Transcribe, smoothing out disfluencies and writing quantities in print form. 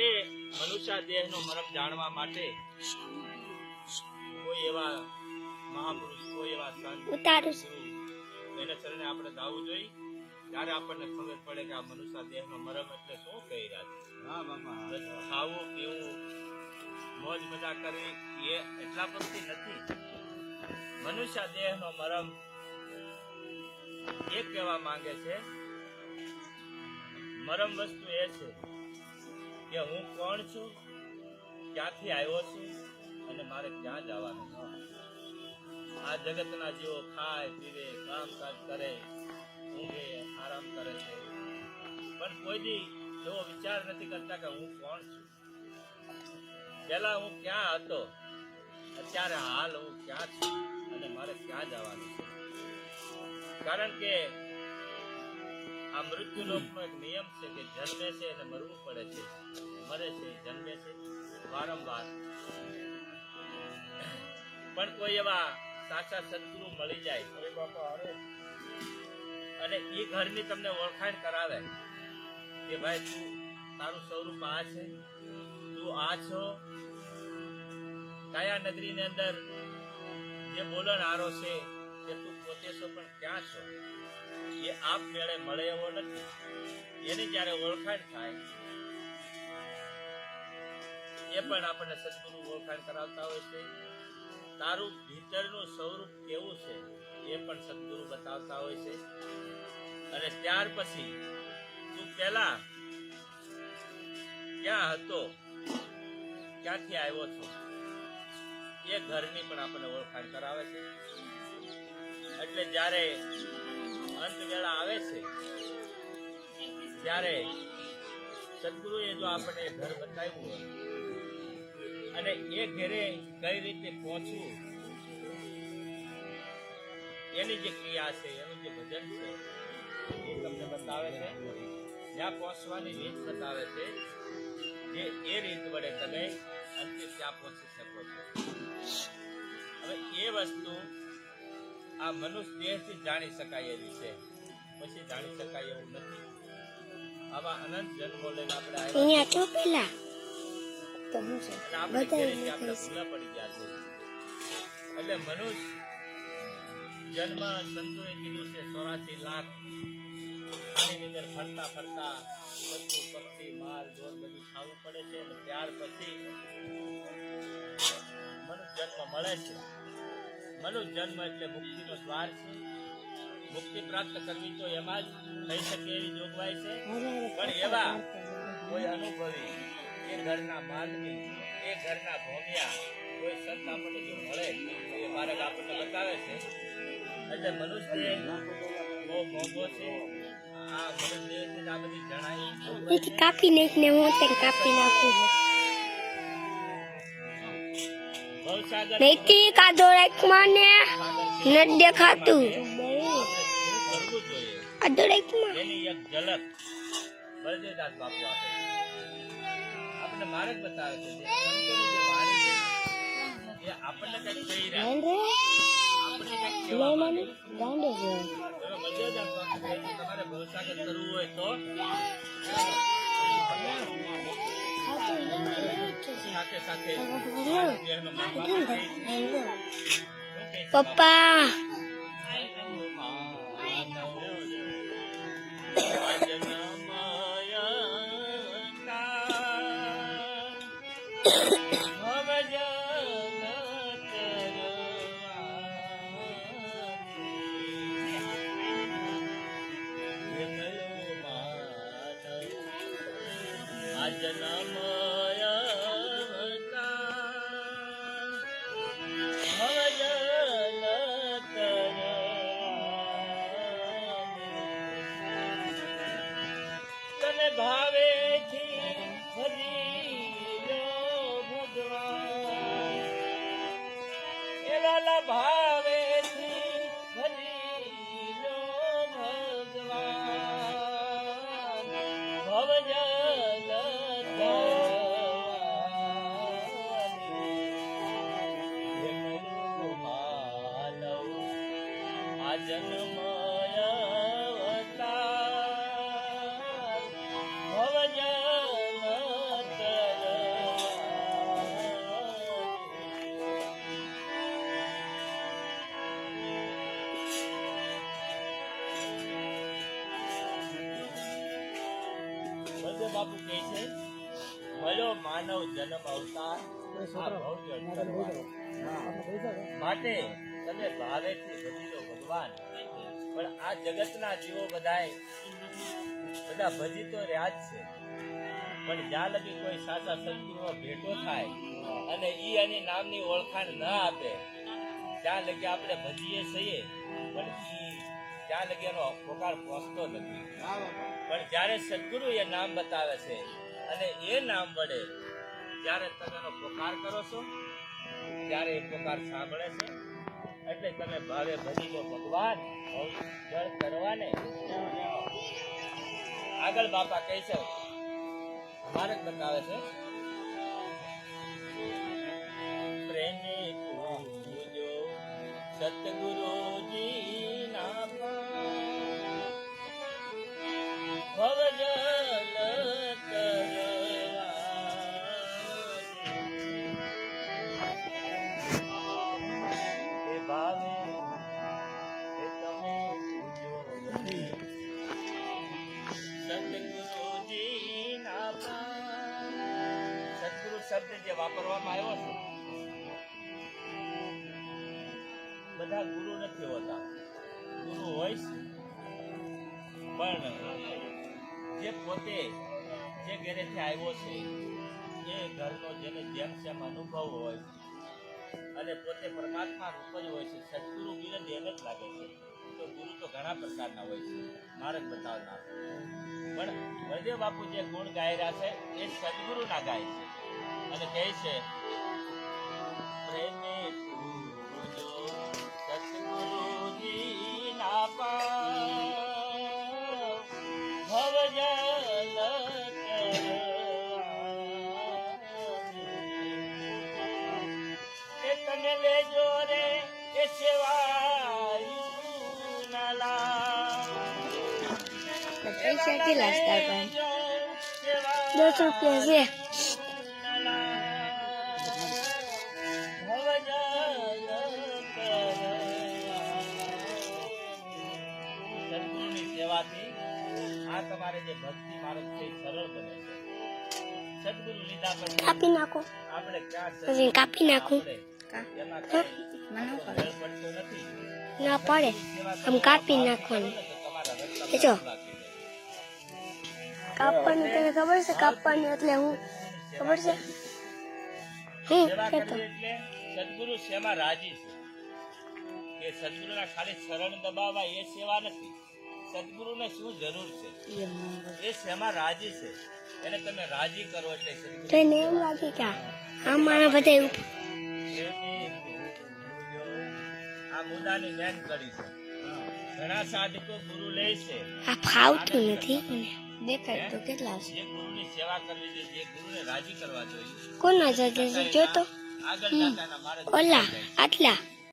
એ મનુષ્ય દેહનો મરમ જાણવા માટે કોઈ એવા મહાપુરુષ, કોઈ એવા સંત, એને ચરણે આપણે ગાવું જોઈએ. ત્યારે આપણને ખબર પડે કે આ મનુષ્ય દેહનો મરમ એટલે શું કહી રહ્યા છે. હા બાપા, ખાવું પીવું મોજ મજા કરવી એ એટલા પરથી નથી. મનુષ્ય દેહનો મરમ એ કહેવા માંગે છે, મરમ વસ્તુ એ છે કે હું કોણ છું, ક્યાંથી આવ્યો છું અને મારે ક્યાં જવાનું. આ જગતના જીવો ખાય પીવે, કામકાજ કરે, ઊંઘે, આરામ કરે છે, પણ કોઈ દી એવો વિચાર નથી કરતા કે હું કોણ છું, પેલા હું ક્યાં હતો, અત્યારે હાલ હું ક્યાં છું અને મારે ક્યાં જવાનું છે. કારણ કે આ મૃત્યુ લોકનો એક નિયમ છે કે જન્મે છે અને મરવું પડે છે, મરે છે, જન્મે છે વારંવાર. પણ કોઈ એવા સાચા સદગુરુ મળી જાય અને એ ઘરની તમને ઓળખાણ કરાવે કે ભાઈ તું, તારું સ્વરૂપ આ છે, તું આ છો. કયા નગરીની અંદર જે બોલનારો છે કે તું પોતે છો પણ ક્યાં છો, એ આપ મેળે મળે એવો નથી. એની જયારે ઓળખાણ થાય એ પણ આપણને સદગુરુ ઓળખાણ કરાવતા હોય છે. તારું ભીતરનું સ્વરૂપ કેવું છે એ પણ સદગુરુ બતાવતા હોય છે. અને ત્યાર પછી તું પેલા ક્યાં હતો, ક્યાંથી આવ્યો છો, એ ઘરની પણ આપણને ઓળખાણ કરાવે છે. એટલે જ્યારે અંત વેળા આવે છે ત્યારે સદગુરુએ જો આપણને ઘર બતાવ્યું હોય અને એ ઘરે કઈ રીતે પહોંચવું, એની જે ક્રિયા છે, એનું જે ભજન છે એ તમને બતાવે છે. જ્યાં પહોંચવાની રીત બતાવે છે, જે એ રીત વડે તમે અંતે ત્યાં પહોંચી શકો છો. હવે એ વસ્તુ આ મનુષ્ય દેહથી જાણી શકાય એવી છે, પછી જાણી શકાય એવું નથી. આવા અનંત જન્મો લઈને આપણે અહીંયા તો પેલા તો હું છે આપણે ભૂલા પડી ગયા છે. એટલે મનુષ્ય જન્મ સંતોએ કીધું છે 84 લાખ પાણીની અંદર ફરતા ફરતા પશુ પક્ષી માલ ઢોર બધું ખાવું પડે છે અને ત્યાર પછી મનુષ્ય જન્મ મળે છે. મનુષ્ય જન્મ એટલે મુક્તિનો દ્વાર છે. મુક્તિ પ્રાપ્ત કરવી તો એમાં જ થઈ શકે એવી જોગવાઈ છે. પણ એવા કોઈ અનુભવી, એ ઘરના માનવી, એ ઘરના ભોમિયા કોઈ સંત આપણને જો મળે તો એ માર્ગ આપણને બતાવે છે. એટલે મનુષ્ય બહુ મોંઘો છે. આ મનુષ્ય આ બધી જણાઈ કાપી નાખને હું તે કાપી નાખું નૈતિક કાદો રાખમાં ને ન દેખાતું કાદો રાખમાં એની એક ઝલક બળદેવદાસ બાપુ આપે આપણને માર્ગ બતાવે છે. સંતોની જે વાણી છે એ આપણને કંઈક કહી રહ્યા છે, આપણને કંઈક કહેવા માંગે છે. બળદેવદાસ બાપુ કહે છે તમારે ભવસાગર કરવું હોય તો સાથે સાથે પપ્પા વૈદ્ય બાપુ કહે છે મળ્યો માનવ જન્મ અવતાર આ ભવ્ય કરવા. માટે તમે ભાવેથી ભજી લો ભગવાન. પણ આ જગતના જીવો બધા ભજી તો રહ્યા જ છે, પણ જ્યાં લગી કોઈ સાચા સદગુરુનો ભેટો થાય અને ઈ એની નામની ઓળખાણ ન આપે ત્યાં લગી આપણે ભજીએ છીએ, પણ ત્યાં લગી એનો પોકાર પહોંચતો નથી. પણ જ્યારે સદગુરુ એ નામ બતાવે છે અને એ નામ વડે જ્યારે તમે એનો પોકાર કરો છો ત્યારે એ પોકાર સાંભળે છે. એટલે તમે ભાવે ભજી લો ભગવાન જળ કરવાને. આગળ બાપા કહે છે, માર્ગ બતાવે છે, પ્રેમે પૂજો સતગુરુજી ના ભવજલ કરવા ભાવે તમે પૂજો સતગુરુજી ના. સદગુરુ શબ્દ જે વાપરવામાં આવ્યો છે, બધા ગુરુ નથી હોતા. ગુરુ હોય છે, પણ જે પોતે જે ઘરેથી આવ્યો છે એ ઘરનો જેને જેમ જેમ અનુભવ હોય અને પોતે પરમાત્મા રૂપ જ હોય છે. સદગુરુ વિરદ એમ જ લાગે છે. તો ગુરુ તો ઘણા પ્રકારના હોય છે, માર્ગ બતાવનાર. પણ વૈદ્ય બાપુ જે ગુણ ગાઈ રહ્યા છે એ સદગુરુના ગાય છે અને કહે છે, પ્રેમે પૂજો સતગુરુજી ના ભવજલ એ તને લેજો રે એ સેવાય પૈસા કેટલા છે તાર પાસે? 10 રૂપિયા છે. સદગુરુની સેવાથી આ તમારે જે ભક્તિ માર્ગ છે એ સરળ બને છે. સદગુરુ લીધા પછી કાપી નાખો. આપણે ક્યાં પછી કાપી નાખું. એમાં કઈ મેળ પડતો નથી. ના પડે, આમ કાપી નાખવાનું. એ જો કાપવાનું તને ખબર છે? કાપવાનું એટલે હું ખબર છે? સેવા કરવી એટલે સદગુરુ શેમાં રાજી છે કે સદગુરુના ખાલી શરણ દબાવવા એ સેવા નથી. સદગુરુને શું જરૂર છે એ શેમાં રાજી છે એને તમે રાજી કરો એટલે સદગુરુ. તો એને એમ લાગે કે આ મારા બધા આ મુદ્દાની મેન કરી છે. ઘણા સાધકો ગુરુ લે છે, આ ફાવતું નથી મને. દેખાય તો કેટલા છે. જે ગુરુની સેવા કરવી જોઈએ, જે ગુરુને રાજી કરવા જોઈએ. કોના જજે જોતો આગળ જતા એના માર્ગ ઓલા આટલા